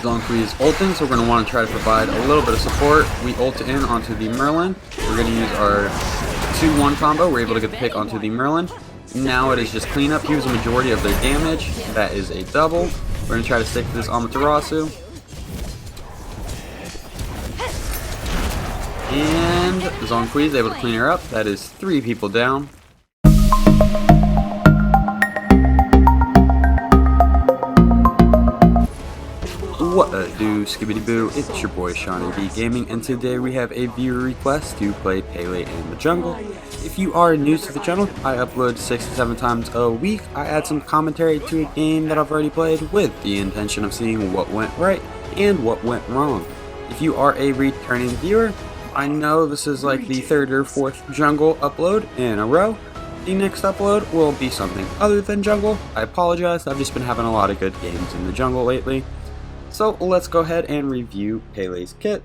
Zonquee's ulting, so we're going to want to try to provide a little bit of support. We ult in onto the Merlin. We're going to use our 2-1 combo. We're able to get the pick onto the Merlin. Now it is just cleanup. Use a majority of their damage. That is a double. We're going to try to stick to this Amaterasu. And Zonquee is able to clean her up. That is 3 people down. What a do, skibbity boo, it's your boy Seanyb Gaming, and today we have a viewer request to play Pele in the jungle. If you are new to the channel, I upload 6 to 7 times a week. I add some commentary to a game that I've already played with the intention of seeing what went right and what went wrong. If you are a returning viewer, I know this is like the 3rd or 4th jungle upload in a row. The next upload will be something other than jungle. I apologize, I've just been having a lot of good games in the jungle lately. So let's go ahead and review Pele's kit.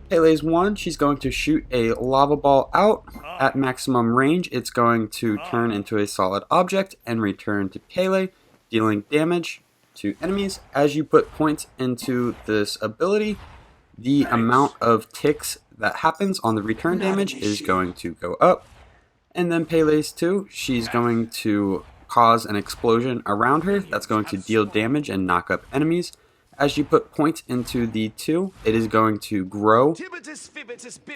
Pele's 1, she's going to shoot a lava ball out. At maximum range, it's going to turn into a solid object and return to Pele, dealing damage to enemies. As you put points into this ability, the amount of ticks that happens on the return damage is going to go up. And then Pele's 2, she's going to cause an explosion around her that's going to deal damage and knock up enemies. As you put points into the 2, it is going to grow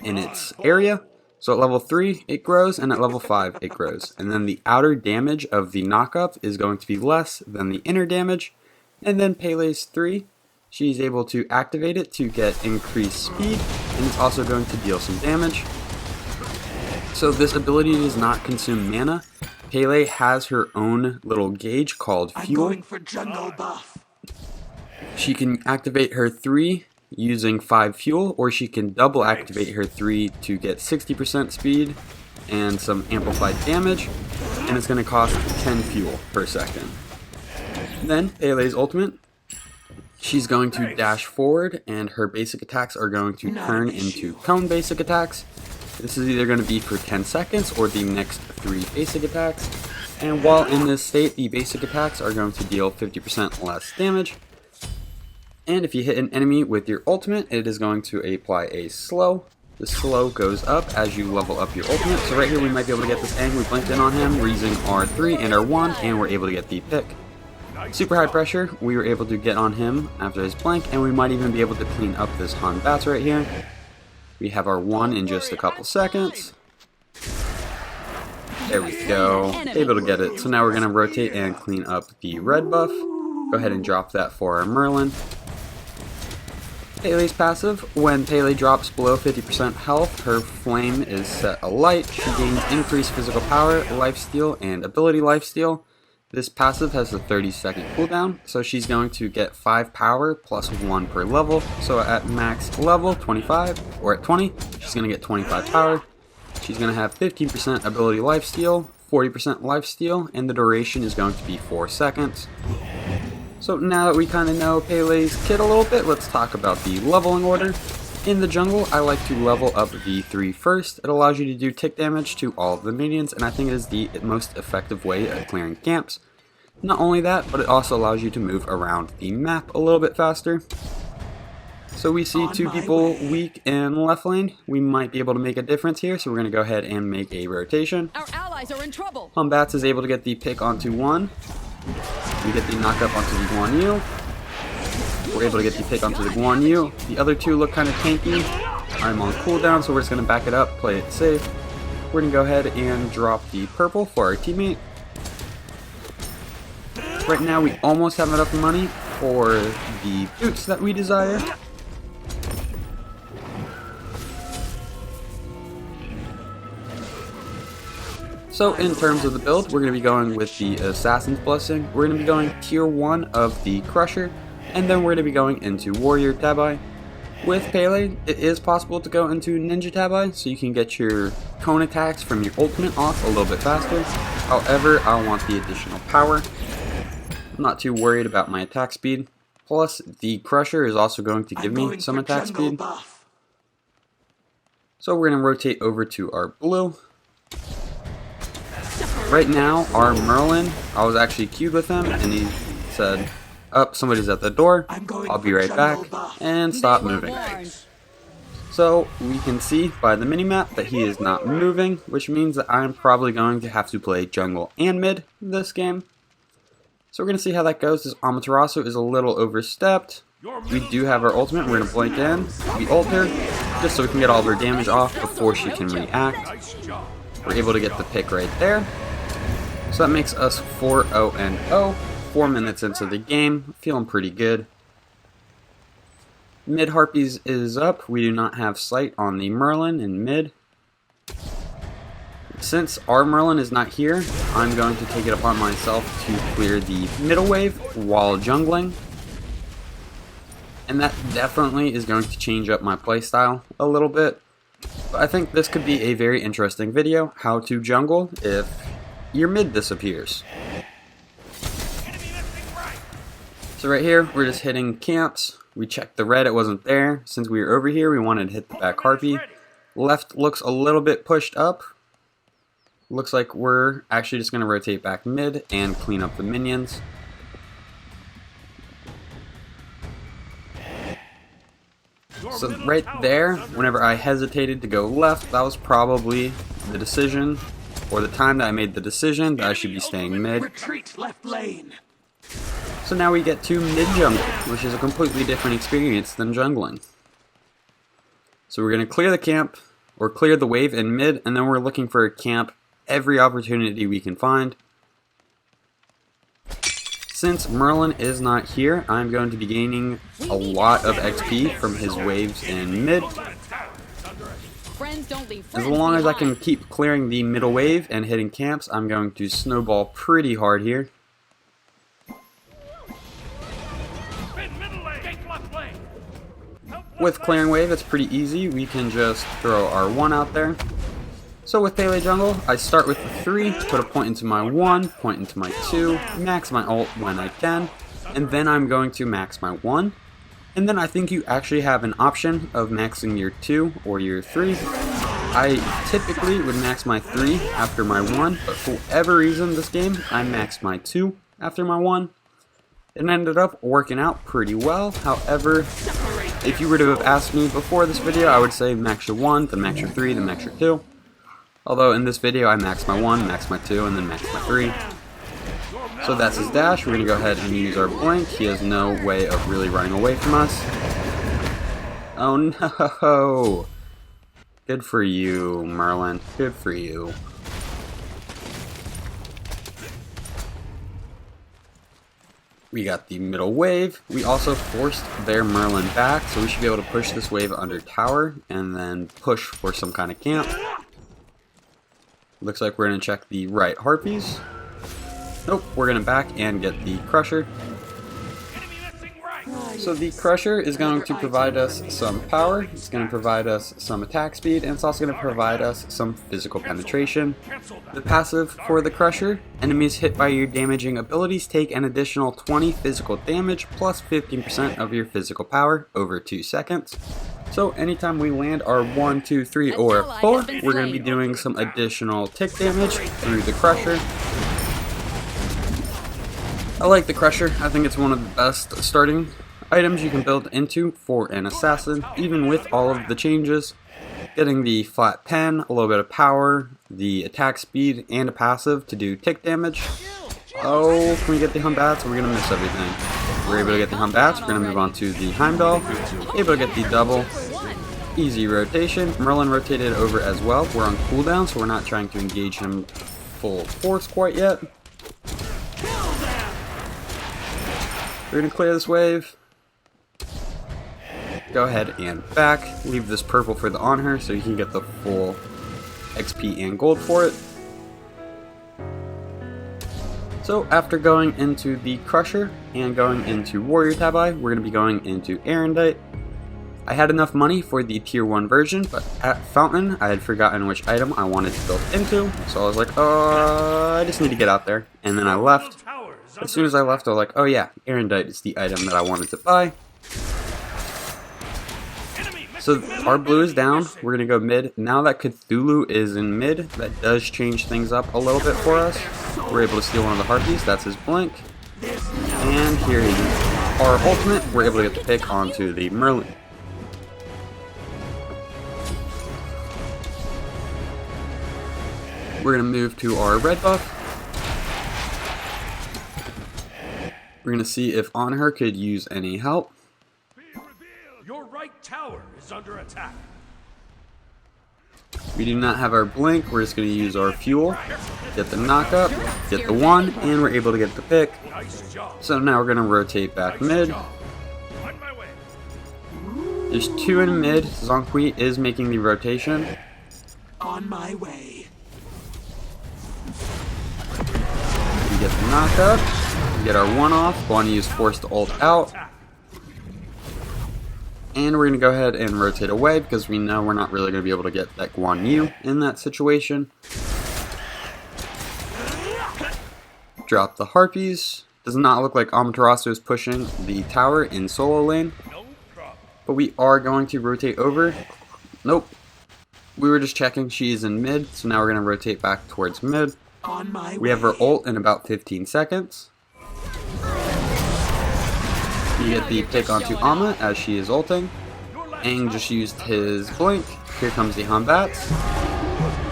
in its area. So at level 3 it grows, and at level 5 it grows. And then the outer damage of the knockup is going to be less than the inner damage. And then Pele's 3, she's able to activate it to get increased speed, and it's also going to deal some damage. So this ability does not consume mana. Pele has her own little gauge called Fuel. She can activate her 3 using 5 fuel, or she can double activate her 3 to get 60% speed and some amplified damage, and it's going to cost 10 fuel per second. Then Pele's ultimate, she's going to dash forward, and her basic attacks are going to turn into cone basic attacks. This is either going to be for 10 seconds or the next 3 basic attacks. And while in this state, the basic attacks are going to deal 50% less damage. And if you hit an enemy with your ultimate, it is going to apply a slow. The slow goes up as you level up your ultimate. So right here we might be able to get this angle. We blinked in on him. We're using R3 and R1, and we're able to get the pick. Super high pressure, we were able to get on him after his blink, and we might even be able to clean up this Han Bats right here. We have our 1 in just a couple seconds. There we go, able to get it. So now we're going to rotate and clean up the red buff. Go ahead and drop that for our Merlin. Pele's passive, when Pele drops below 50% health, her flame is set alight. She gains increased physical power, lifesteal, and ability lifesteal. This passive has a 30-second cooldown, so she's going to get 5 power plus 1 per level. So at max level 25, or at 20, she's going to get 25 power. She's going to have 15% ability lifesteal, 40% lifesteal, and the duration is going to be 4 seconds. So now that we kind of know Pele's kit a little bit, let's talk about the leveling order. In the jungle, I like to level up the 3 first. It allows you to do tick damage to all of the minions, and I think it is the most effective way of clearing camps. Not only that, but it also allows you to move around the map a little bit faster. So we see 2 people weak in left lane. We might be able to make a difference here, so we're going to go ahead and make a rotation. Our allies are in trouble. Bats is able to get the pick onto 1. We get the knock up onto the Guan Yu. We're able to get the pick onto the Guan Yu. The other 2 look kind of tanky. I'm on cooldown, so we're just going to back it up, play it safe. We're going to go ahead and drop the purple for our teammate. Right now we almost have enough money for the boots that we desire. So in terms of the build, we're going to be going with the Assassin's Blessing. We're going to be going tier 1 of the Crusher, and then we're going to be going into Warrior Tabi. With Pele, it is possible to go into Ninja Tabi, so you can get your cone attacks from your ultimate off a little bit faster. However, I want the additional power. I'm not too worried about my attack speed. Plus, the Crusher is also going to give me some attack speed. So we're going to rotate over to our blue. Right now, our Merlin, I was actually queued with him, and he said, Up, somebody's at the door. I'll be right back, and stop moving. So we can see by the minimap that he is not moving, which means that I'm probably going to have to play jungle and mid this game. So we're going to see how that goes. This Amaterasu is a little overstepped. We do have our ultimate. We're going to blink in. We ult her, just so we can get all of her damage off before she can react. We're able to get the pick right there. So that makes us 4-0-0. 4 minutes into the game. Feeling pretty good. Mid Harpies is up. We do not have sight on the Merlin in mid. Since our Merlin is not here, I'm going to take it upon myself to clear the middle wave while jungling. And that definitely is going to change up my playstyle a little bit. But I think this could be a very interesting video, how to jungle if your mid disappears. So right here, we're just hitting camps. We checked the red, it wasn't there. Since we were over here, we wanted to hit the back harpy. Left looks a little bit pushed up. Looks like we're actually just going to rotate back mid and clean up the minions. So right there, whenever I hesitated to go left, that was probably the decision, or the time that I made the decision that I should be staying mid. So now we get to mid jungle, which is a completely different experience than jungling. So we're going to clear the camp, or clear the wave in mid, and then we're looking for a camp every opportunity we can find. Since Merlin is not here, I'm going to be gaining a lot of XP from his waves in mid. As long as I can keep clearing the middle wave and hitting camps, I'm going to snowball pretty hard here. With clearing wave, it's pretty easy. We can just throw our 1 out there. So with Pele jungle, I start with the 3, put a point into my 1, point into my 2, max my ult when I can, and then I'm going to max my 1. And then I think you actually have an option of maxing your 2 or your 3. I typically would max my 3 after my 1, but for whatever reason this game, I maxed my 2 after my 1. It ended up working out pretty well. However, if you were to have asked me before this video, I would say max your 1, then max your 3, then max your 2. Although in this video I maxed my 1, maxed my 2, and then maxed my 3. So that's his dash. We're going to go ahead and use our blink. He has no way of really running away from us. Oh no! Good for you, Merlin. Good for you. We got the middle wave. We also forced their Merlin back, so we should be able to push this wave under tower and then push for some kind of camp. Looks like we're going to check the right harpies. Nope, we're going to back and get the crusher. So the crusher is going to provide us some power, it's going to provide us some attack speed, and it's also going to provide us some physical penetration. The passive for the crusher, enemies hit by your damaging abilities take an additional 20 physical damage plus 15% of your physical power over 2 seconds. So anytime we land our 1, 2, 3, or 4, we're going to be doing some additional tick damage through the crusher. I like the crusher. I think it's one of the best starting items you can build into for an assassin, even with all of the changes. Getting the flat pen, a little bit of power, the attack speed, and a passive to do tick damage. Oh, can we get the Humbats? We're going to miss everything. We're able to get the Humbats. We're going to move on to the Heimdall. Able to get the double. Easy rotation. Merlin rotated over as well. We're on cooldown, so we're not trying to engage him full force quite yet. We're going to clear this wave. Go ahead and back. Leave this purple for the on her so you can get the full XP and gold for it. So after going into the Crusher and going into Warrior Tabi, we're going to be going into Arondight. I had enough money for the tier 1 version, but at Fountain I had forgotten which item I wanted to build into, so I was like, I just need to get out there, and then I left. As soon as I left, I was like, oh yeah, Arondight is the item that I wanted to buy. So our blue is down, we're going to go mid. Now that Cthulhu is in mid, that does change things up a little bit for us. We're able to steal one of the Harpies, that's his blink. And here he is. our ultimate, we're able to get the pick onto the Merlin. We're going to move to our red buff. We're going to see if on her could use any help. Your right tower is under attack. We do not have our blink, we're just going to use our fuel, get the knock up, get the one, and we're able to get the pick. So now we're going to rotate back mid. There's 2 in mid, Zonkui is making the rotation. On my way. We get the knock up, we get our one off, want to use force to ult out. And we're going to go ahead and rotate away because we know we're not really going to be able to get that Guan Yu in that situation. Drop the Harpies. Does not look like Amaterasu is pushing the tower in solo lane. But we are going to rotate over. Nope. We were just checking. She is in mid. So now we're going to rotate back towards mid. We have her ult in about 15 seconds. You get the pick onto Ama as she is ulting. Aang just used his blink. Here comes the Hanbats.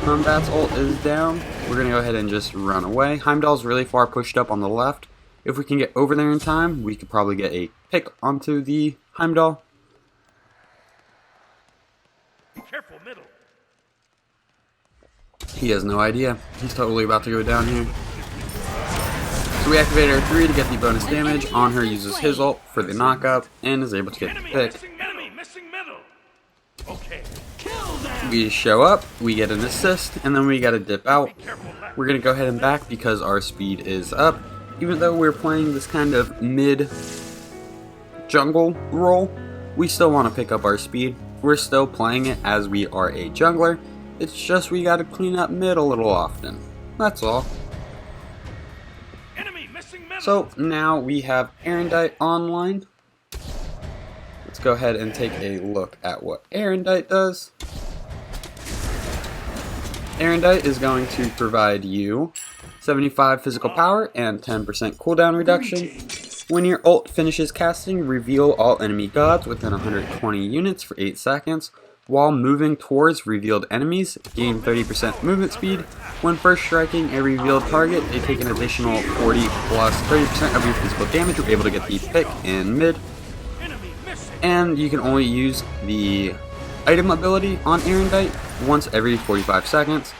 Hanbats ult is down. We're going to go ahead and just run away. Heimdall's really far pushed up on the left. If we can get over there in time, we could probably get a pick onto the Heimdall. Careful, middle. He has no idea. He's totally about to go down here. So we activate our 3 to get the bonus damage. On her uses his ult for the knockup and is able to get the pick. We show up, we get an assist, and then we gotta dip out. We're gonna go ahead and back because our speed is up. Even though we're playing this kind of mid jungle role, we still want to pick up our speed. We're still playing it as we are a jungler. It's just we gotta clean up mid a little often. That's all. So now we have Arondight online. Let's go ahead and take a look at what Arondight does. Arondight is going to provide you 75 physical power and 10% cooldown reduction. When your ult finishes casting, reveal all enemy gods within 120 units for 8 seconds. While moving towards revealed enemies, gain 30% movement speed. When first striking a revealed target, they take an additional 40 plus 30% of your physical damage. You're able to get the pick in mid. And you can only use the item ability on Arondight once every 45 seconds.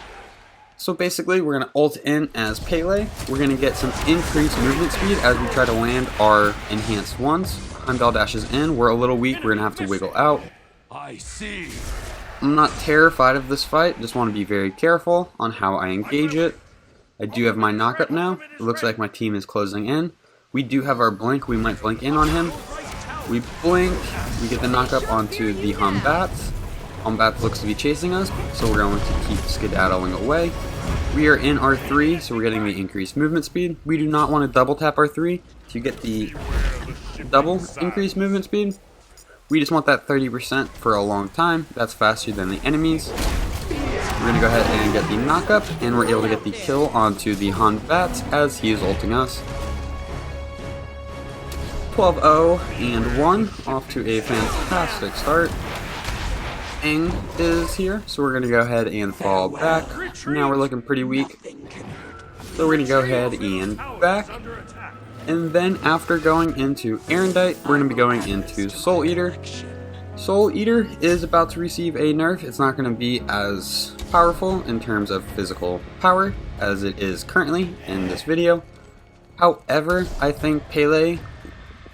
So basically, we're going to ult in as Pele. We're going to get some increased movement speed as we try to land our enhanced ones. Heimdall dashes in. We're a little weak. We're going to have to wiggle out. I see. I'm not terrified of this fight, just want to be very careful on how I engage it. I do have my knockup now. It looks like my team is closing in. We do have our blink, we might blink in on him. We blink, we get the knockup onto the Hanbats. Hanbats looks to be chasing us, so we're going to keep skedaddling away. We are in our 3, so we're getting the increased movement speed. We do not want to double tap our 3 to get the double increased movement speed. We just want that 30% for a long time. That's faster than the enemies. We're going to go ahead and get the knockup, and we're able to get the kill onto the Hanbats as he is ulting us. 12-0 and 1, off to a fantastic start. Aang is here, so we're going to go ahead and fall back. Now we're looking pretty weak, so we're going to go ahead and back. And then after going into Arondight, we're going to be going into Soul Eater. Soul Eater is about to receive a nerf. It's not going to be as powerful in terms of physical power as it is currently in this video. However, I think Pele,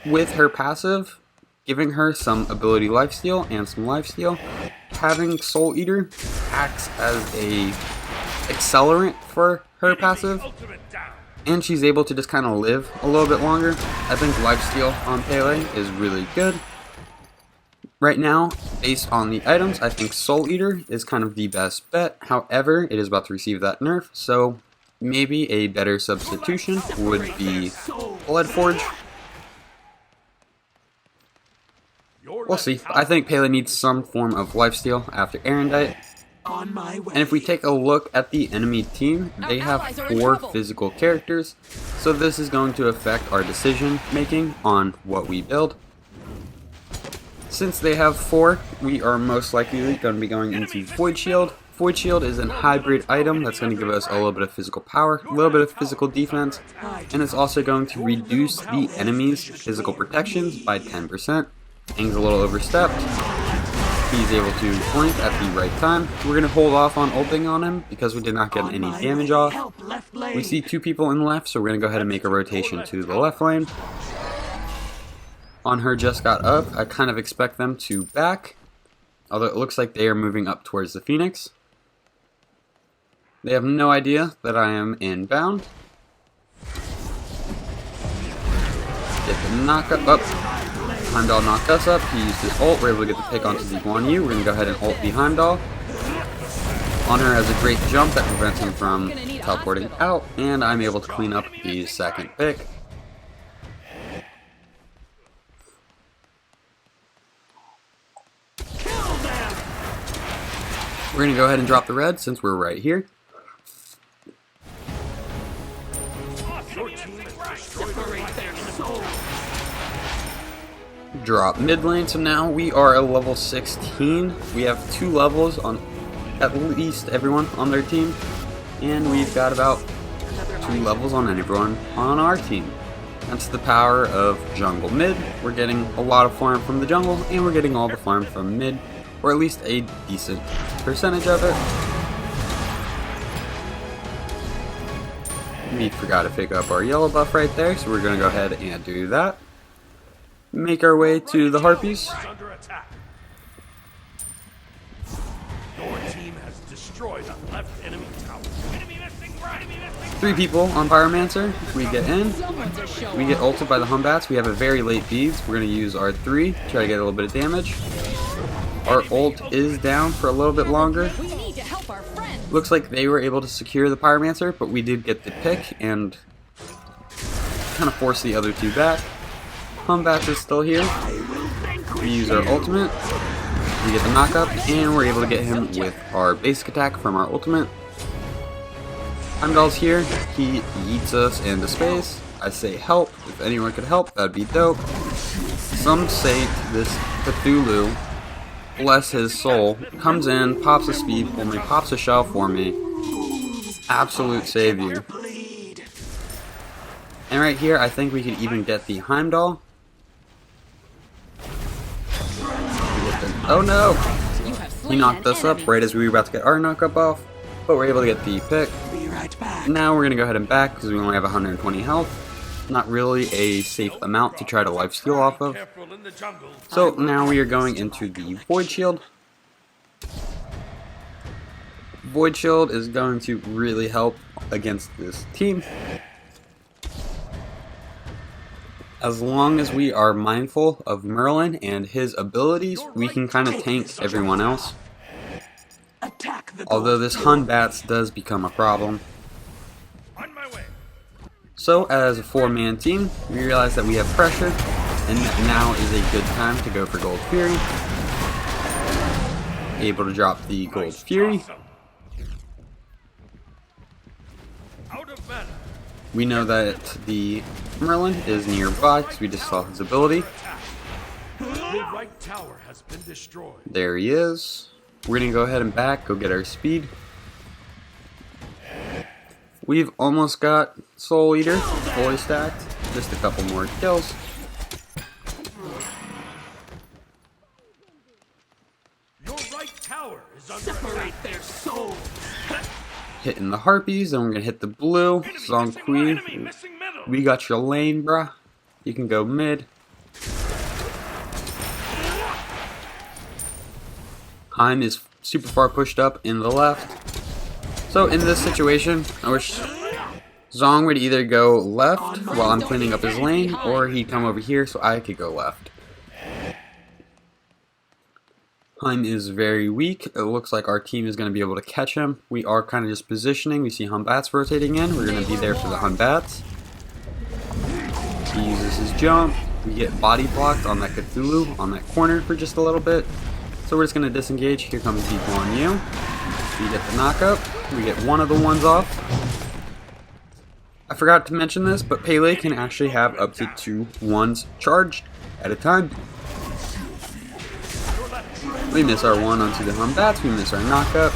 with her passive, giving her some ability lifesteal and some lifesteal, having Soul Eater acts as a accelerant for her passive. And she's able to just kind of live a little bit longer. I think lifesteal on Pele is really good. Right now, based on the items, I think Soul Eater is kind of the best bet. However, it is about to receive that nerf, so maybe a better substitution would be Bloodforge. We'll see. I think Pele needs some form of lifesteal after Arondight. And if we take a look at the enemy team, they have 4 physical characters. So this is going to affect our decision making on what we build. Since they have 4, we are most likely going to be going into Void Shield. Void Shield is a hybrid item that's going to give us a little bit of physical power, a little bit of physical defense, and it's also going to reduce the enemy's physical protections by 10%. Thing's a little overstepped. He's able to blink at the right time. We're going to hold off on ulting on him because we did not get any damage off. We see 2 people in the left, so we're going to go ahead and make a rotation to the left lane. On her just got up. I kind of expect them to back, although it looks like they are moving up towards the Phoenix. They have no idea that I am inbound. Get the knockup up. Heimdall knocked us up. He used his ult. We're able to get the pick onto the Guan Yu. We're going to go ahead and ult the Heimdall. Honor has a great jump that prevents him from teleporting out, and I'm able to clean up the second pick. We're going to go ahead and drop the red since we're right here. Drop mid lane, so now we are at level 16. We have 2 levels on at least everyone on their team, and we've got about 2 levels on everyone on our team. That's the power of jungle mid. We're getting a lot of farm from the jungle, and we're getting all the farm from mid, or at least a decent percentage of it. We forgot to pick up our yellow buff right there, so we're going to go ahead and do that. Make our way to the Harpies. Your team has destroyed a left enemy tower. 3 people on Pyromancer. We get in. We get ulted by the Humbats. We have a very late beads. We're going to use our 3, try to get a little bit of damage. Our ult is down for a little bit longer. Looks like they were able to secure the Pyromancer, but we did get the pick and kind of force the other 2 back. Humbats is still here. We use our ultimate. We get the knockup, and we're able to get him with our basic attack from our ultimate. Heimdall's here. He yeets us into space. I say help. If anyone could help, that'd be dope. Some say this Cthulhu, bless his soul, comes in, pops a speed for me, pops a shell for me. Absolute savior. And right here, I think we could even get the Heimdall. Oh no! He knocked us up right as we were about to get our knockup off, but we're able to get the pick. Now we're going to go ahead and back because we only have 120 health. Not really a safe amount to try to lifesteal off of. So now we are going into the Void Shield. Void Shield is going to really help against this team. As long as we are mindful of Merlin and his abilities, we can kind of tank everyone else. Although this Humbats does become a problem. So as a 4-man team, we realize that we have pressure, and that now is a good time to go for Gold Fury. Able to drop the Gold Fury. We know that the Merlin is nearby because we just saw his ability. There he is. We're going to go ahead and back, go get our speed. We've almost got Soul Eater fully stacked. Just a couple more kills. Your right tower is under Separate their souls. Hitting the Harpies, then we're going to hit the blue. Zongqi, we got your lane, bruh. You can go mid. Heim is super far pushed up in the left. So in this situation, I wish Zong would either go left while I'm cleaning up his lane, or he'd come over here so I could go left. Heim is very weak. It looks like our team is going to be able to catch him. We are kind of just positioning. We see Humbats rotating in. We're going to be there for the Humbats. He uses his jump. We get body blocked on that Cthulhu on that corner for just a little bit. So we're just going to disengage. Here comes the Guan Yu. We get the knockup. We get one of the ones off. I forgot to mention this, but Pele can actually have up to 2 ones charged at a time. We miss our 1 onto the Humbats, we miss our knockup.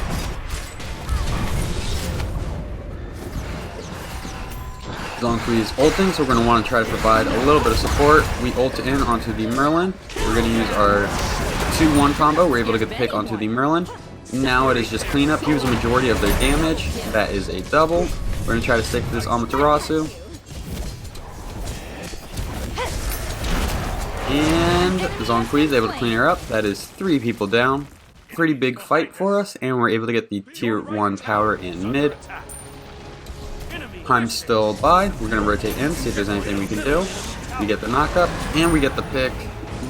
Zonqui is ulting, so we're going to want to try to provide a little bit of support. We ult in onto the Merlin. We're going to use our 2-1 combo. We're able to get the pick onto the Merlin. Now it is just cleanup. He was a majority of their damage. That is a double. We're going to try to stick to this Amaterasu. And Zonqui is able to clean her up. That is 3 people down. Pretty big fight for us, and we're able to get the tier 1 tower in mid. Time's still by. We're going to rotate in, see if there's anything we can do. We get the knockup, and we get the pick.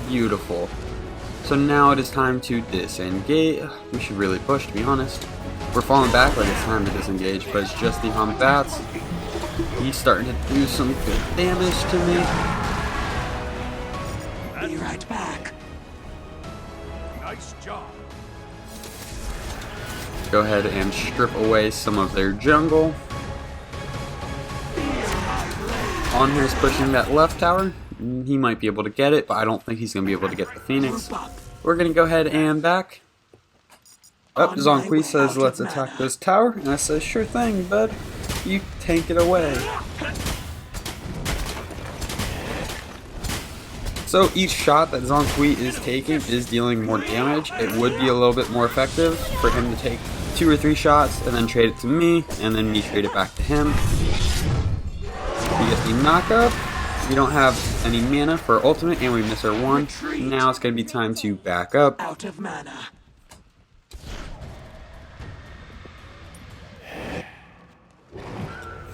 Beautiful. So now it is time to disengage. We should really push, to be honest. We're falling back like it's time to disengage, but it's just the Humbats. He's starting to do some good damage to me. Be right back. Nice job. Go ahead and strip away some of their jungle. On here is pushing that left tower. He might be able to get it, but I don't think he's going to be able to get the Phoenix. We're going to go ahead and back. Up, Zonqui says, let's attack this tower. And I say, sure thing, bud. You tank it away. So each shot that Zonqui is taking is dealing more damage. It would be a little bit more effective for him to take 2 or 3 shots and then trade it to me, and then me trade it back to him. We get the knockup. We don't have any mana for our ultimate, and we miss our 1. Now it's going to be time to back up. Out of mana.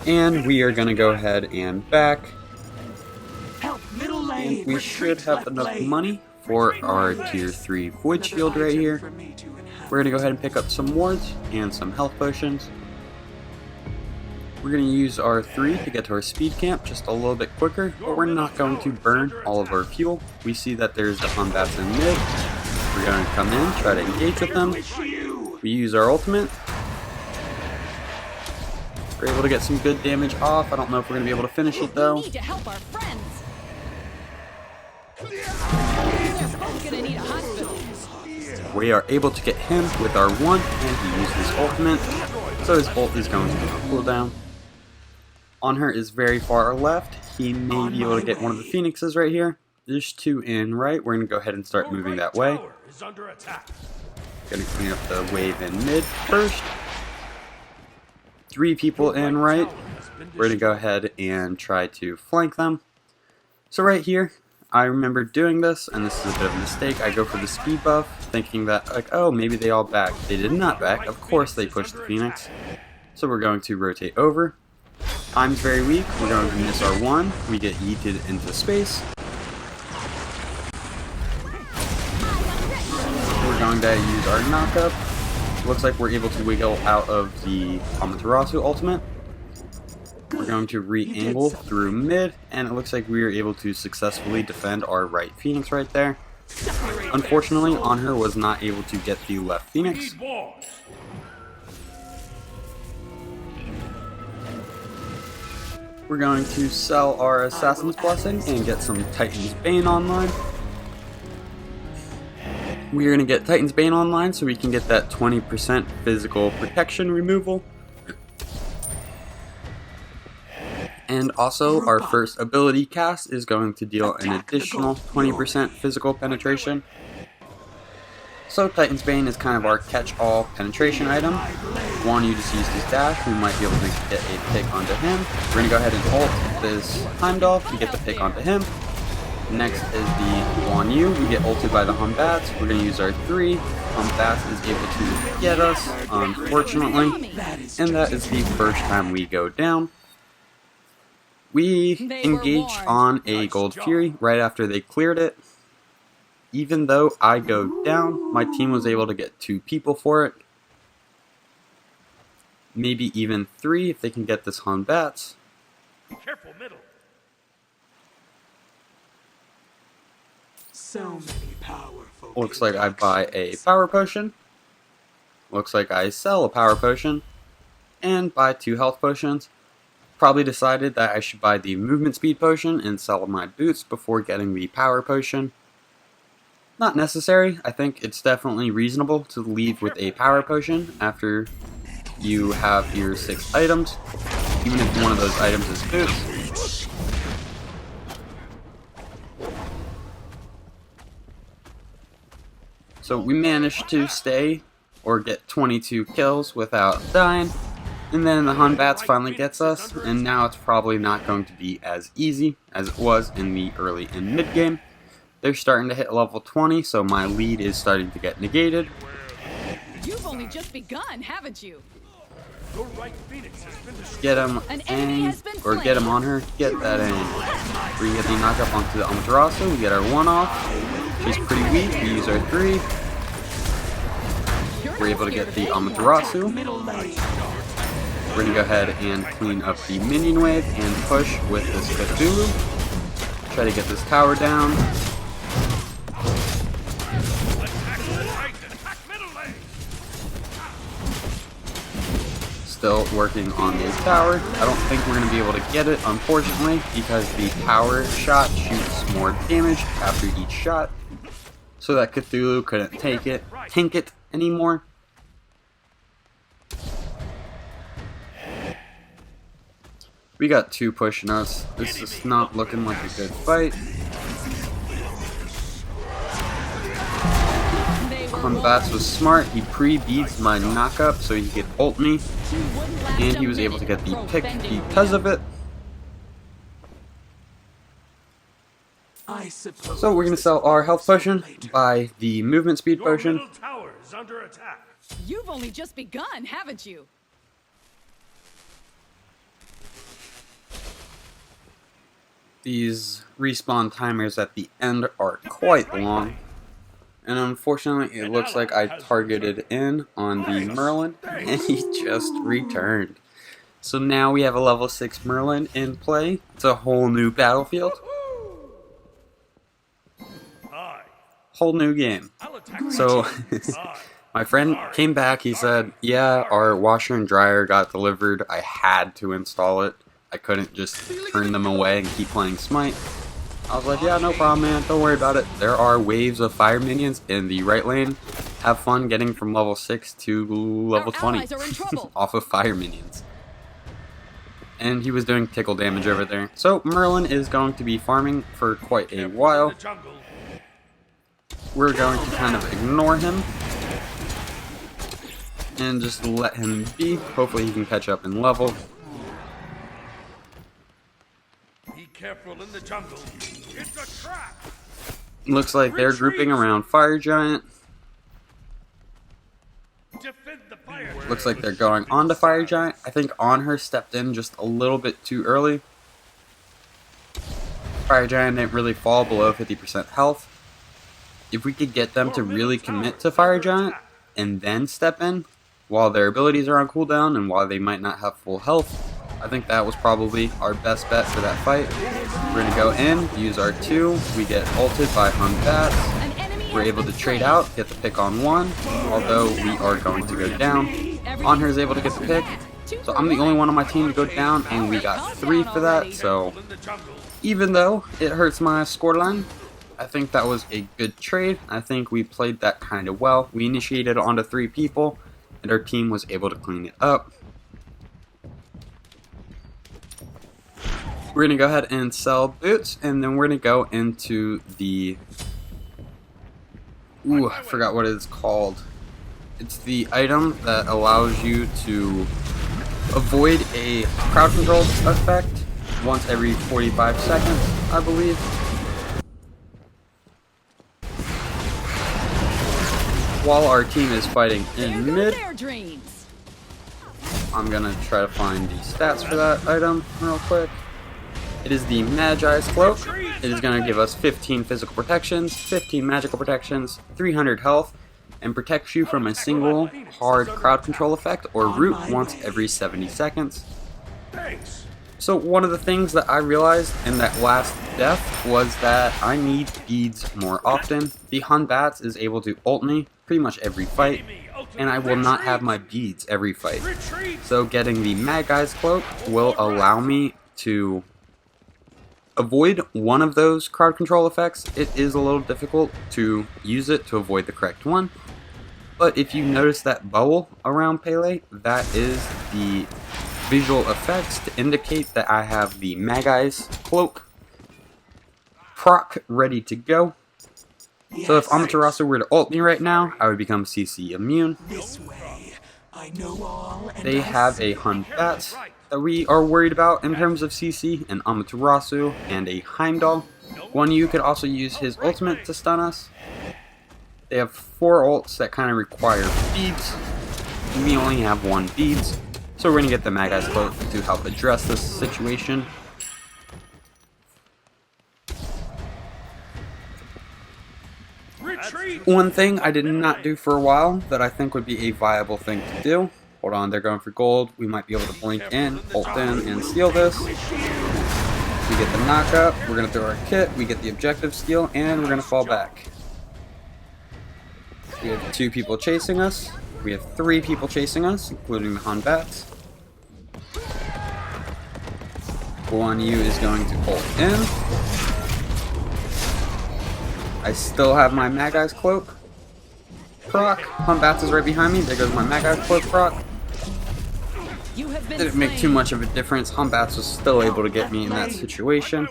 And we are going to go ahead and back. Help middle lane. And we should have enough money for our tier 3 Void Shield right here. We're going to go ahead and pick up some wards and some health potions. We're going to use our 3 to get to our speed camp just a little bit quicker, but we're not going to burn all of our fuel. We see that there's the Humbats in mid. We're going to come in, try to engage with them. We use our ultimate. We're able to get some good damage off. I don't know if we're going to be able to finish it though. We need to help our friends. Gonna need a hospital. We are able to get him with our 1, and he used his ultimate. So his ult is going to be on cooldown. On her is very far left. He may be able to get one of the Phoenixes right here. There's 2 in right. We're going to go ahead and start moving that way. Going to clean up the wave in mid first. 3 people in right. We're going to go ahead and try to flank them. So right here, I remember doing this, and this is a bit of a mistake. I go for the speed buff, thinking that, like, oh, maybe they all back. They did not back. Of course they pushed the Phoenix. So we're going to rotate over. Time's very weak. We're going to miss our 1. We get yeeted into space. We're going to use our knockup. Looks like we're able to wiggle out of the Amaterasu ultimate. We're going to re-angle through mid, and it looks like we are able to successfully defend our right Phoenix right there. Unfortunately, On her was not able to get the left Phoenix. We're going to sell our Assassin's Blessing and get some Titan's Bane online. We're going to get Titan's Bane online so we can get that 20% physical protection removal. And also, our first ability cast is going to deal an additional 20% physical penetration. So Titan's Bane is kind of our catch-all penetration item. One, you just use his dash, we might be able to get a pick onto him. We're going to go ahead and ult this Heimdall to get the pick onto him. Next is the Guan Yu. We get ulted by the Humbats. We're going to use our 3. Humbats is able to get us, unfortunately. And that is the first time we go down. We engaged on a Gold Fury right after they cleared it. Even though I go down, my team was able to get 2 people for it. Maybe even 3 if they can get this Humbats. Careful middle. So many powerful. Looks like I buy a power potion. Looks like I sell a power potion. And buy 2 health potions. probably decided that I should buy the movement speed potion and sell my boots before getting the power potion. Not necessary. I think it's definitely reasonable to leave with a power potion after you have your 6 items, even if one of those items is boots. So we managed to stay or get 22 kills without dying, and then the Hun Bats finally gets us, and now it's probably not going to be as easy as it was in the early and mid game. They're starting to hit level 20, so my lead is starting to get negated. You've only just begun, haven't you? Your right Phoenix has been destroyed. Get him An enemy has been or get him on her, get that in. We get the knockup onto the Amaterasu, we get our 1 off. She's pretty weak, we use our 3. We're able to get the Amaterasu. Middle lane. We're gonna go ahead and clean up the minion wave and push with this Cthulhu. Try to get this tower down. Still working on the tower. I don't think we're going to be able to get it, unfortunately, because the power shot shoots more damage after each shot. So that Cthulhu couldn't tank it anymore. We got 2 pushing us. This is not looking like a good fight. Bats was smart. He pre-beats my knockup so he could ult me, and he was able to get the pick because of it. So we're going to sell our health potion, buy the movement speed Your potion. middle tower is under attack. You've only just begun, haven't you? These respawn timers at the end are quite long. And unfortunately, it looks like I targeted in on the Merlin, and he just returned. So now we have a level 6 Merlin in play. It's a whole new battlefield. Whole new game. So, my friend came back, he said, yeah, our washer and dryer got delivered. I had to install it. I couldn't just turn them away and keep playing Smite. I was like, yeah, no problem, man. Don't worry about it. There are waves of fire minions in the right lane. Have fun getting from level 6 to level 20 off of fire minions. And he was doing tickle damage over there. So Merlin is going to be farming for quite a while. We're going to kind of ignore him and just let him be. Hopefully he can catch up in level. Careful in the jungle. It's a trap. Looks like they're grouping around Fire Giant. Defend the fire. Looks like they're going on to Fire Giant. I think On Her stepped in just a little bit too early. Fire Giant didn't really fall below 50% health. If we could get them to really commit to Fire Giant and then step in while their abilities are on cooldown and while they might not have full health, I think that was probably our best bet for that fight. We're going to go in, use our 2. We get ulted by Hun Bats. We're able to trade out, get the pick on 1, although we are going to go down. On Her is able to get the pick. So I'm the only one on my team to go down, and we got 3 for that. So even though it hurts my scoreline, I think that was a good trade. I think we played that kind of well. We initiated onto 3 people, and our team was able to clean it up. We're going to go ahead and sell boots, and then we're going to go into the... Ooh, I forgot what it's called. It's the item that allows you to avoid a crowd control effect once every 45 seconds, I believe. While our team is fighting in mid, I'm going to try to find the stats for that item real quick. It is the Magi's Cloak. It is going to give us 15 physical protections, 15 magical protections, 300 health, and protects you from a single hard crowd control effect or root once every 70 seconds. So one of the things that I realized in that last death was that I need beads more often. The Hun Bats is able to ult me pretty much every fight. and I will not have my beads every fight. Retreat! So getting the Mad Guy's Cloak will allow me to avoid one of those crowd control effects. It is a little difficult to use it to avoid the correct one. But if you notice that bubble around Pele, that is the visual effects to indicate that I have the Mad Guy's Cloak proc ready to go. So if Amaterasu were to ult me right now, I would become CC immune. This way, I know all and They I have see. a Hun Bat that we are worried about in terms of CC, an Amaterasu, and a Heimdall. One of you could also use his ultimate to stun us. They have 4 ults that kind of require beads. We only have 1 beads, so we're going to get the Mad Guy's Cloak to help address this situation. Retreat! One thing I did not do for a while that I think would be a viable thing to do. Hold on, they're going for gold. We might be able to blink in, ult in, and steal this. We get the knockup, we're going to throw our kit, we get the objective steal, and we're going to fall back. We have 2 people chasing us. We have 3 people chasing us, including the Hun Bats. One you is going to ult in. I still have my Mad Guy's Cloak proc. Hun Bats is right behind me. There goes my Mad Guy's Cloak proc. You have been Didn't make too slain. much of a difference. Hun Bats was still able to get me in that situation.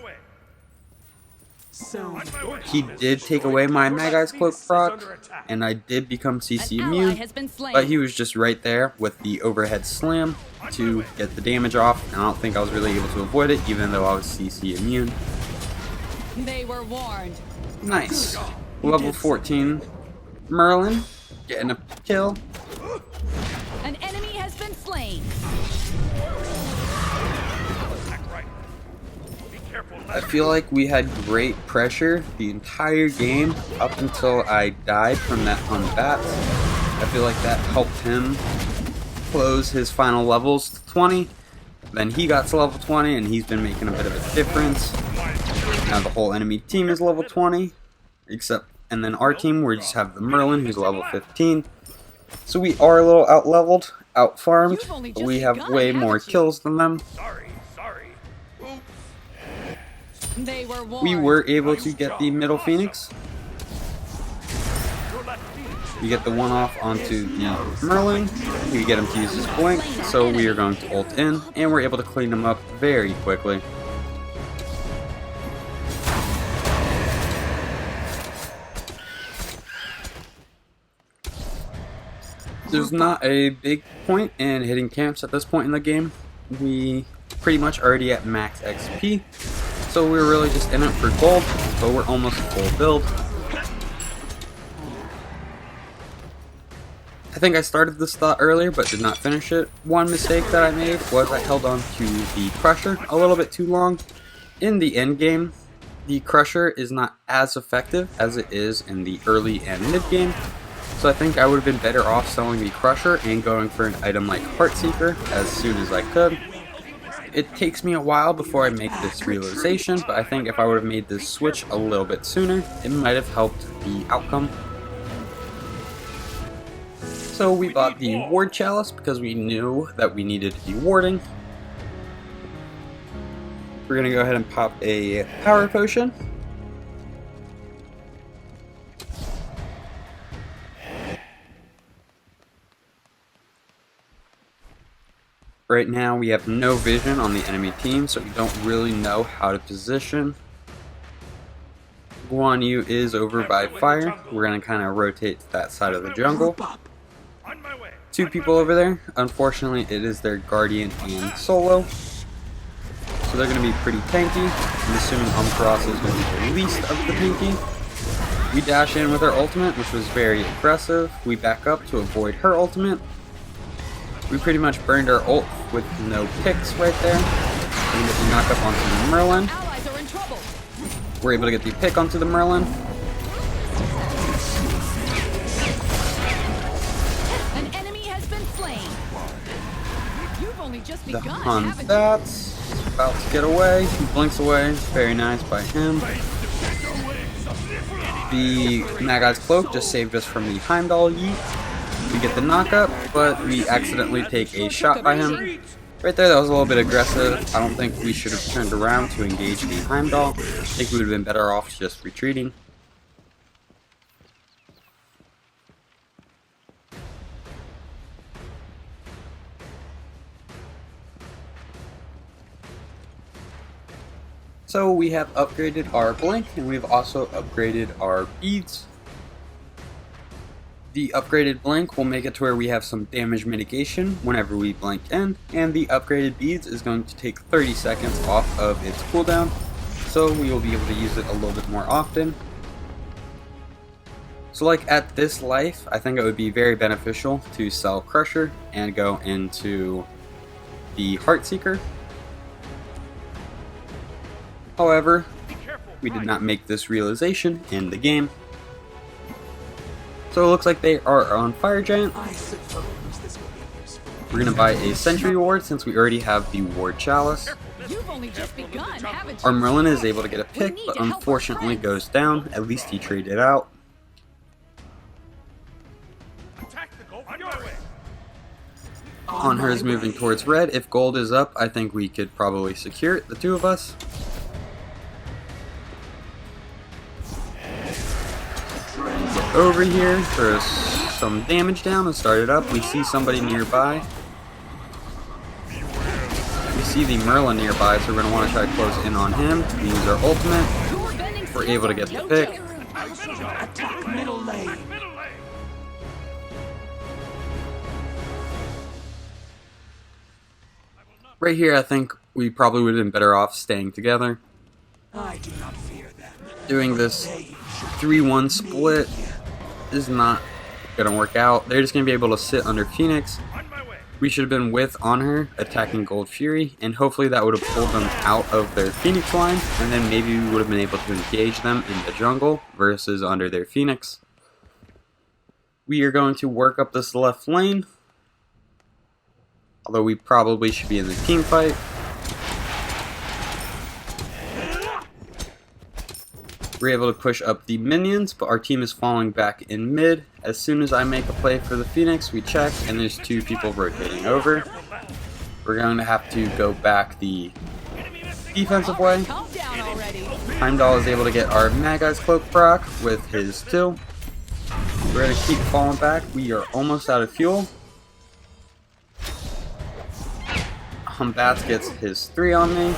So, He did take away my Mad Guy's Cloak proc, and I did become CC An ally immune. has been slain. But he was just right there with the overhead slam to get the damage off, and I don't think I was really able to avoid it, even though I was CC immune. They were warned. Nice. Level 14 Merlin getting a kill. An enemy has been slain. I feel like we had great pressure the entire game up until I died from that Hun Bat. I feel like that helped him close his final levels to 20. Then he got to level 20 and he's been making a bit of a difference. Now the whole enemy team is level 20, and then our team we just have the Merlin who's level 15. So we are a little out leveled, out farmed, You've only but just we have begun, way more haven't you? kills than them. Sorry. Oops. They were warned. We were able to get the middle Phoenix. Your left Phoenix. We get the one off onto the Merlin. We get him to use his blink, so we are going to ult in, and we're able to clean him up very quickly. There's not a big point in hitting camps at this point in the game. We pretty much already at max XP, so we're really just in it for gold, but we're almost full build. I think I started this thought earlier but did not finish it. One mistake that I made was I held on to the Crusher a little bit too long. In the end game, the Crusher is not as effective as it is in the early and mid game. So I think I would have been better off selling the Crusher and going for an item like Heartseeker as soon as I could. It takes me a while before I make this realization, but I think if I would have made this switch a little bit sooner, it might have helped the outcome. So we bought the Ward Chalice because we knew that we needed to be warding. We're going to go ahead and pop a Power Potion. Right now we have no vision on the enemy team, so we don't really know how to position. Guan Yu is over by fire. We're going to kind of rotate to that side of the jungle. group up. On my way. 2 people over there. Unfortunately, it is their Guardian and Solo. So they're going to be pretty tanky. I'm assuming Amaterasu is going to be the least of the tanky. We dash in with our ultimate, which was very aggressive. We back up to avoid her ultimate. We pretty much burned our ult with no picks right there. We get the knock up onto the Merlin. Allies are in trouble. We're able to get the pick onto the Merlin. An enemy has been slain. You've only just The begun, Hun haven't you? Bat's about to get away. He blinks away. Very nice by him. The Mad Guy's Cloak just saved us from the Heimdall yeet. We get the knockup, but we accidentally take a shot by him. Right there, that was a little bit aggressive. I don't think we should have turned around to engage the Heimdall. I think we would have been better off just retreating. So we have upgraded our blink, and we've also upgraded our beads. The upgraded blink will make it to where we have some damage mitigation whenever we blink in, and the upgraded beads is going to take 30 seconds off of its cooldown, so we will be able to use it a little bit more often. So like at this life, I think it would be very beneficial to sell Crusher and go into the Heartseeker. However, we did not make this realization in the game. So it looks like they are on Fire Giant. We're going to buy a Sentry Ward since we already have the Ward Chalice. You've only just begun, haven't Our you? Merlin is able to get a pick, but unfortunately goes down. At least he traded out. Anhur is moving towards red. If gold is up, I think we could probably secure it, the two of us. Get over here, throw some damage down and start it up. We see somebody nearby. We see the Merlin nearby, so we're going to want to try to close in on him. We use our ultimate. We're able to get the pick. Attack middle lane. Right here, I think we probably would have been better off staying together. I do not fear them. Doing this 3-1 split is not going to work out. They're just going to be able to sit under Phoenix. We should have been with Anhur attacking Gold Fury, and hopefully that would have pulled them out of their Phoenix line, and then maybe we would have been able to engage them in the jungle versus under their Phoenix. We are going to work up this left lane, although we probably should be in the team fight. We're able to push up the minions, but our team is falling back in mid. As soon as I make a play for the Phoenix, we check, and there's two people rotating over. We're going to have to go back the defensive way. Calm down already. Heimdall is able to get our Mad Guy's Cloak proc with his 2. We're going to keep falling back. We are almost out of fuel. Bats gets his 3 on me.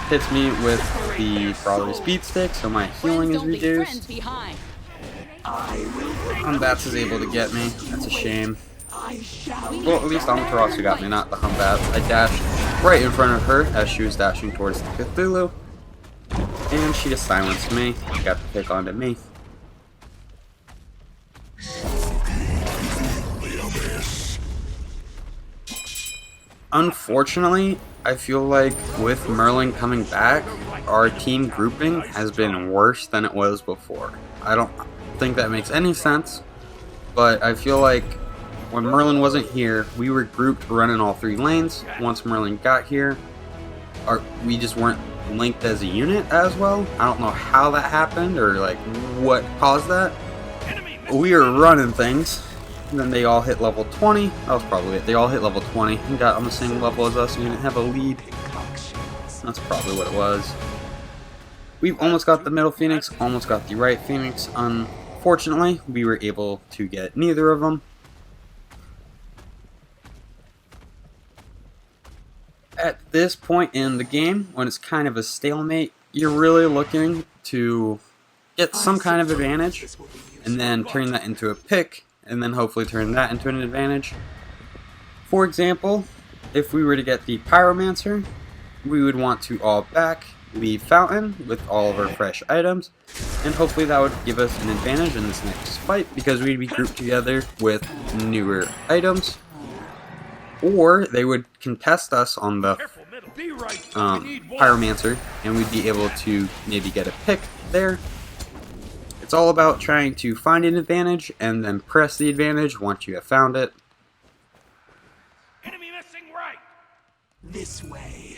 Hits me with the Brawler's Beat Stick, so my healing is reduced. Bats is able to get me. That's a shame. Well, at least Amaterasu got me, not the Bats. I dashed right in front of her as she was dashing towards the Cthulhu. And she just silenced me. She got the pick onto me. Unfortunately, I feel like with Merlin coming back, our team grouping has been worse than it was before. I don't think that makes any sense, but I feel like when Merlin wasn't here, we were grouped running all 3 lanes. Once Merlin got here, we just weren't linked as a unit as well. I don't know how that happened or like what caused that. We were running things. And then they all hit level 20. That was probably it. They all hit level 20 and got on the same level as us, so we didn't have a lead. That's probably what it was. We've almost got the middle Phoenix, almost got the right Phoenix. Unfortunately, we were able to get neither of them. At this point in the game, when it's kind of a stalemate, you're really looking to get some kind of advantage and then turn that into a pick, and then hopefully turn that into an advantage. For example, if we were to get the Pyromancer, we would want to all back, leave Fountain with all of our fresh items, and hopefully that would give us an advantage in this next fight because we'd be grouped together with newer items. Or they would contest us on the Pyromancer, and we'd be able to maybe get a pick there. It's all about trying to find an advantage and then press the advantage once you have found it. Enemy missing right. This way.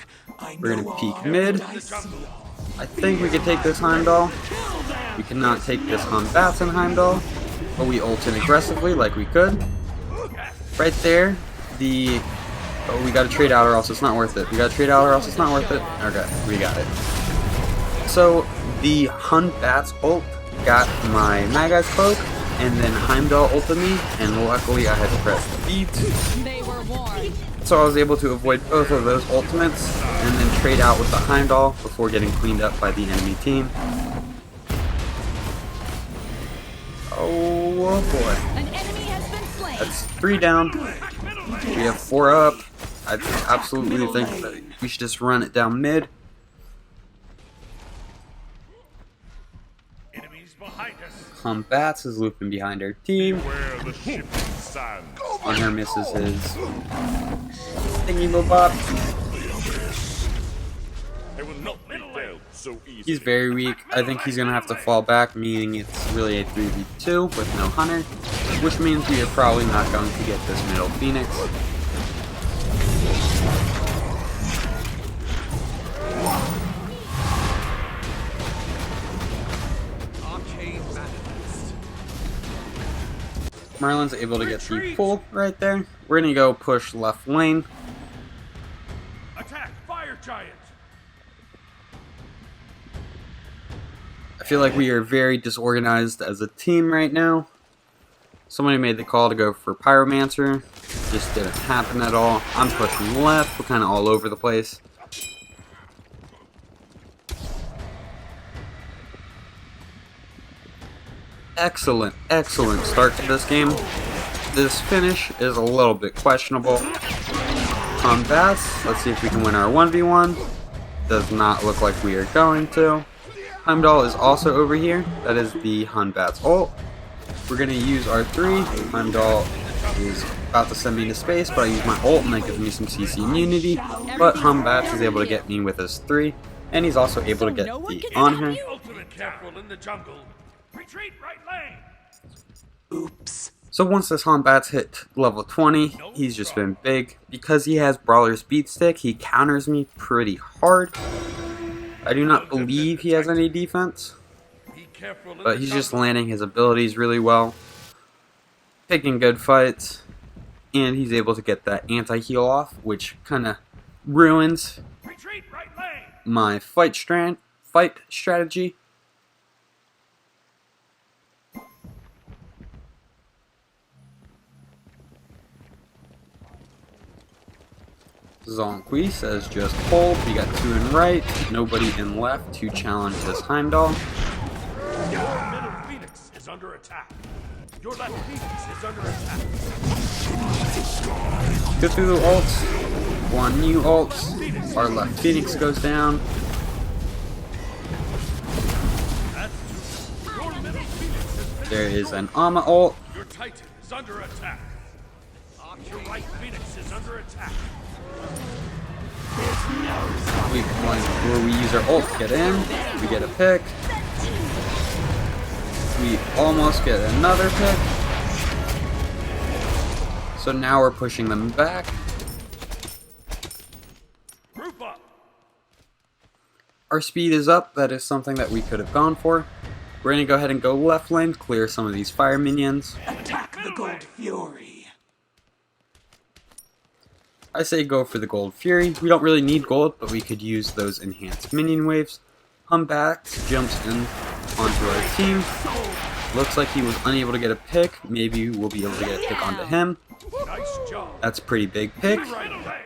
We're going to peek mid. I think we can take this Heimdall. We cannot take this Bats and Heimdall. But we ulted aggressively like we could. Right there, oh, we gotta trade out or else it's not worth it. We gotta trade out or else it's not worth it. Okay, we got it. So, the Hun Bat's ult got my Magai's cloak, and then Heimdall ulted me, and luckily I had to press the beat. They were warned. So I was able to avoid both of those ultimates, and then trade out with the Heimdall before getting cleaned up by the enemy team. Oh boy. An enemy has been slain. That's 3 down. We have 4 up. I absolutely think that we should just run it down mid. Enemies behind us. Bats is looping behind our team. Where the shifting sand. On her misses his thingy bobop. They will not be dealt so easily. He's very weak. I think he's gonna have to fall back, meaning it's really a 3v2 with no hunter, which means we are probably not going to get this middle Phoenix. Merlin's able to get the pull right there. We're gonna go push left lane. Attack, fire giant. I feel like we are very disorganized as a team right now. Somebody made the call to go for Pyromancer. Just didn't happen at all. I'm pushing left. We're kind of all over the place. Excellent, excellent start to this game. This finish is a little bit questionable. Bats, let's see if we can win our 1v1. Does not look like we are going to. Heimdall is also over here. That is the Hun Bat's ult. We're going to use our 3. Heimdall is about to send me into space, but I use my ult and that gives me some CC immunity. But Hun Bats is able to get me with his 3. And he's also able to get the on her. Ultimate careful in the jungle. Retreat right lane. Oops. So once this Hun Bats hit level 20, he's just been big. Because he has Brawler's Beat Stick, he counters me pretty hard. I do not believe he has any defense, Be careful in but the he's just jungle. landing his abilities really well, picking good fights, and he's able to get that anti-heal off, which kind of ruins Retreat right lane. my fight strategy. Zonqui says just hold. We got 2 in right, nobody in left to challenge this Heimdall. Your middle Phoenix is under attack. Your left Phoenix is under attack. Go through the ults. 1 new ults. Our left Phoenix goes down. That's 2. Your middle Phoenix has been There is an Ama ult. Your Titan is under attack. Your right Phoenix is under attack. Where we use our ult to get in. We get a pick. We almost get another pick. So now we're pushing them back. Group up. Our speed is up. That is something that we could have gone for. We're going to go ahead and go left lane, clear some of these fire minions. Attack the Gold Fury. I say go for the Gold Fury. We don't really need gold, but we could use those enhanced minion waves. Bats jumps in onto our team. Looks like he was unable to get a pick. Maybe we'll be able to get a pick onto him. Nice job. That's a pretty big pick. Right away.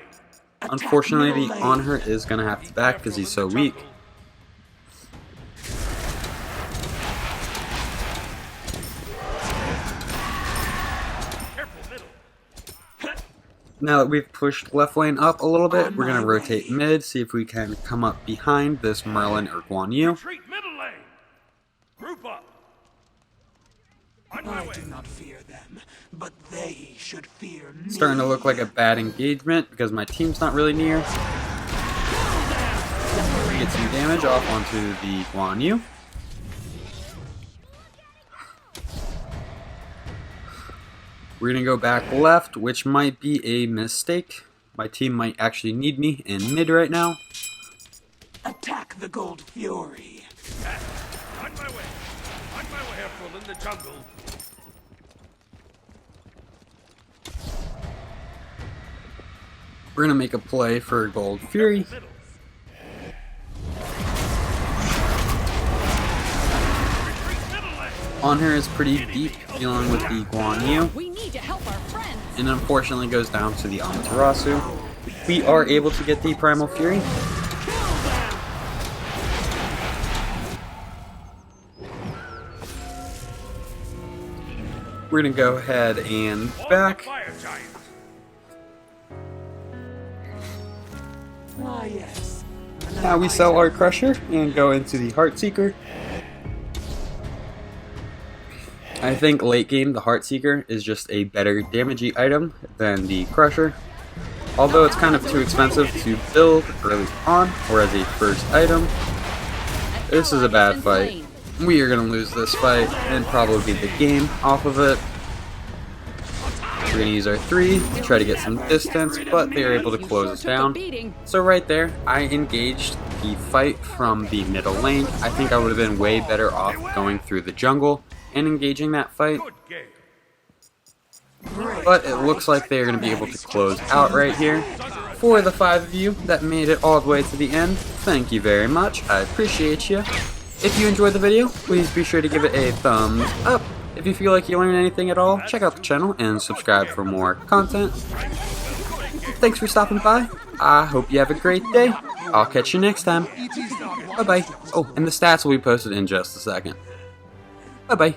Unfortunately, the on her is going to have to back because he's so weak. Careful middle. Now that we've pushed left lane up a little bit, we're going to rotate mid, see if we can come up behind this Merlin or Guan Yu. Retreat middle lane. Group up. On my I way. do not fear them, but they should fear me. Starting to look like a bad engagement because my team's not really near. Get some damage off onto the Guan Yu. We're going to go back left, which might be a mistake. My team might actually need me in mid right now. Attack the Gold Fury. On my way. On my way. Careful in the jungle. We're gonna make a play for Gold Fury. On her is pretty deep, dealing with the Guan Yu, We need to help our friends. and unfortunately goes down to the Amaterasu. We are able to get the Primal Fury. We're gonna go ahead and back. Fire giant. Ah, yes. Now we sell our Crusher and go into the Heartseeker. I think late game the Heartseeker is just a better damagey item than the Crusher. Although it's kind of too expensive to build early on or as a first item. This is a bad fight. We are going to lose this fight and probably the game off of it. We're going to use our 3 to try to get some distance, but they are able to close us down. So right there, I engaged the fight from the middle lane. I think I would have been way better off going through the jungle and engaging that fight. Good game. But it looks like they're going to be able to close out right here. For the 5 of you that made it all the way to the end, thank you very much. I appreciate you. If you enjoyed the video, please be sure to give it a thumbs up. If you feel like you learned anything at all, check out the channel and subscribe for more content. Thanks for stopping by. I hope you have a great day. I'll catch you next time. Bye-bye. Oh, and the stats will be posted in just a second. Bye-bye.